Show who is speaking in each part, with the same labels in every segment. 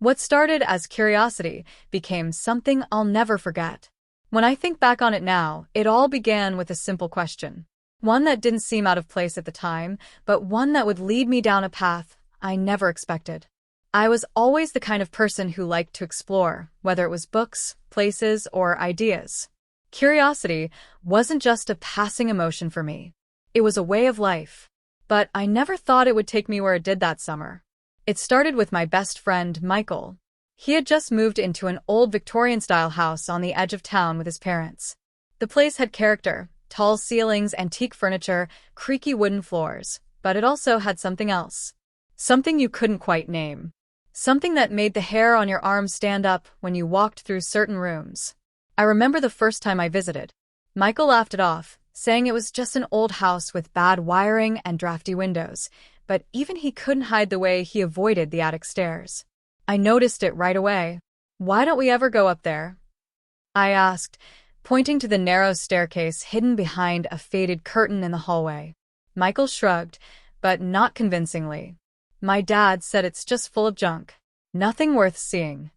Speaker 1: What started as curiosity became something I'll never forget. When I think back on it now, it all began with a simple question. One that didn't seem out of place at the time, but one that would lead me down a path I never expected. I was always the kind of person who liked to explore, whether it was books, places, or ideas. Curiosity wasn't just a passing emotion for me. It was a way of life. But I never thought it would take me where it did that summer. It started with my best friend, Michael. He had just moved into an old Victorian-style house on the edge of town with his parents. The place had character, tall ceilings, antique furniture, creaky wooden floors, but it also had something else. Something you couldn't quite name. Something that made the hair on your arms stand up when you walked through certain rooms. I remember the first time I visited. Michael laughed it off, saying it was just an old house with bad wiring and drafty windows, but even he couldn't hide the way he avoided the attic stairs. I noticed it right away. "Why don't we ever go up there?" I asked, pointing to the narrow staircase hidden behind a faded curtain in the hallway. Michael shrugged, but not convincingly. "My dad said it's just full of junk. Nothing worth seeing."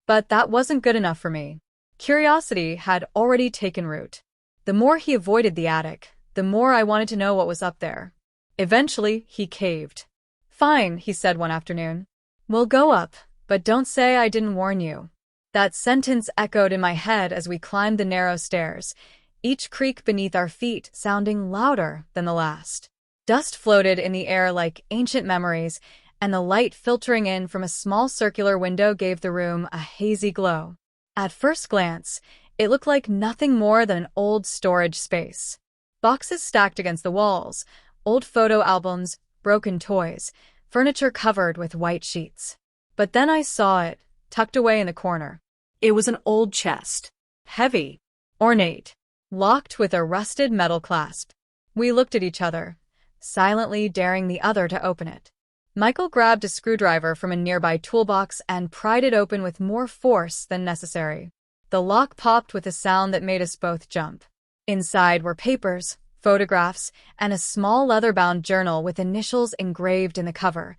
Speaker 1: But that wasn't good enough for me. Curiosity had already taken root. The more he avoided the attic, the more I wanted to know what was up there. Eventually, he caved. "Fine," he said one afternoon. "We'll go up, but don't say I didn't warn you." That sentence echoed in my head as we climbed the narrow stairs, each creak beneath our feet sounding louder than the last. Dust floated in the air like ancient memories, and the light filtering in from a small circular window gave the room a hazy glow. At first glance, it looked like nothing more than an old storage space. Boxes stacked against the walls, old photo albums, broken toys, furniture covered with white sheets. But then I saw it, tucked away in the corner. It was an old chest. Heavy, ornate, locked with a rusted metal clasp. We looked at each other, silently daring the other to open it. Michael grabbed a screwdriver from a nearby toolbox and pried it open with more force than necessary. The lock popped with a sound that made us both jump. Inside were papers, photographs, and a small leather-bound journal with initials engraved in the cover,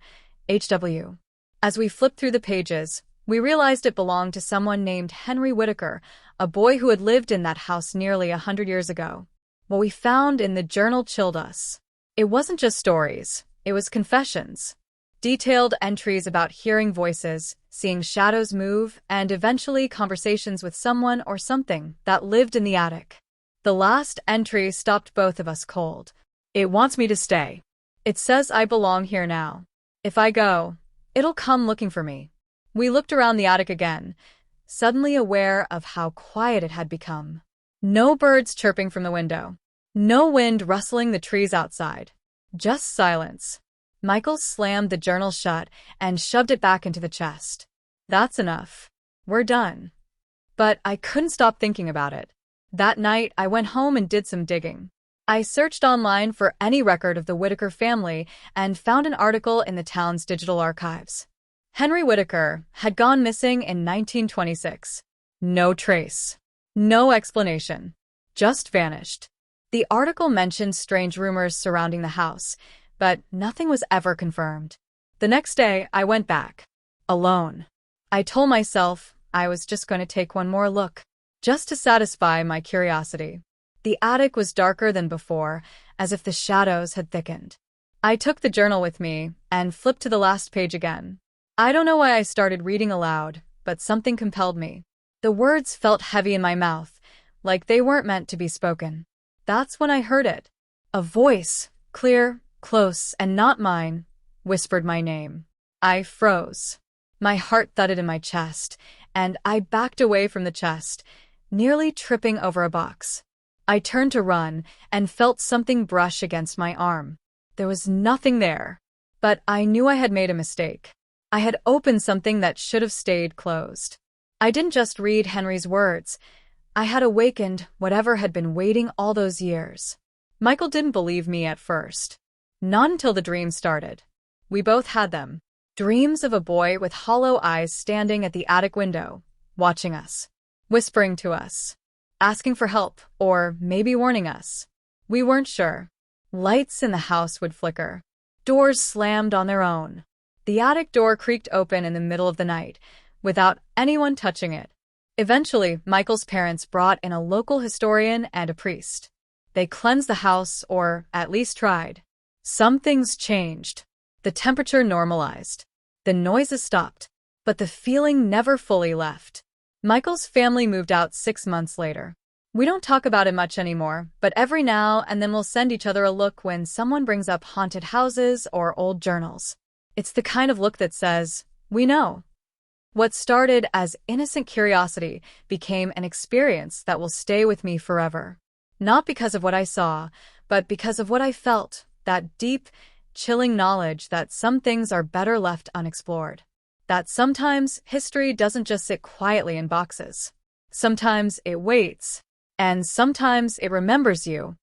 Speaker 1: H.W. As we flipped through the pages, we realized it belonged to someone named Henry Whitaker, a boy who had lived in that house nearly 100 years ago. What we found in the journal chilled us. It wasn't just stories, it was confessions. Detailed entries about hearing voices, seeing shadows move, and eventually conversations with someone or something that lived in the attic. The last entry stopped both of us cold. "It wants me to stay. It says I belong here now. If I go, it'll come looking for me." We looked around the attic again, suddenly aware of how quiet it had become. No birds chirping from the window. No wind rustling the trees outside. Just silence. Michael slammed the journal shut and shoved it back into the chest. "That's enough. We're done." But I couldn't stop thinking about it. That night, I went home and did some digging. I searched online for any record of the Whitaker family and found an article in the town's digital archives. Henry Whitaker had gone missing in 1926. No trace. No explanation. Just vanished. The article mentioned strange rumors surrounding the house, but nothing was ever confirmed. The next day, I went back. Alone. I told myself I was just going to take one more look, just to satisfy my curiosity. The attic was darker than before, as if the shadows had thickened. I took the journal with me and flipped to the last page again. I don't know why I started reading aloud, but something compelled me. The words felt heavy in my mouth, like they weren't meant to be spoken. That's when I heard it. A voice, clear, close, and not mine, whispered my name. I froze. My heart thudded in my chest, and I backed away from the chest, nearly tripping over a box. I turned to run and felt something brush against my arm. There was nothing there, but I knew I had made a mistake. I had opened something that should have stayed closed. I didn't just read Henry's words. I had awakened whatever had been waiting all those years. Michael didn't believe me at first. Not until the dreams started. We both had them. Dreams of a boy with hollow eyes standing at the attic window, watching us, whispering to us, asking for help, or maybe warning us. We weren't sure. Lights in the house would flicker. Doors slammed on their own. The attic door creaked open in the middle of the night, without anyone touching it. Eventually, Michael's parents brought in a local historian and a priest. They cleansed the house, or at least tried. Some things changed. The temperature normalized. The noises stopped. But the feeling never fully left. Michael's family moved out 6 months later. We don't talk about it much anymore, but every now and then we'll send each other a look when someone brings up haunted houses or old journals. It's the kind of look that says, we know. What started as innocent curiosity became an experience that will stay with me forever. Not because of what I saw, but because of what I felt, that deep, chilling knowledge that some things are better left unexplored. That sometimes history doesn't just sit quietly in boxes. Sometimes it waits, and sometimes it remembers you,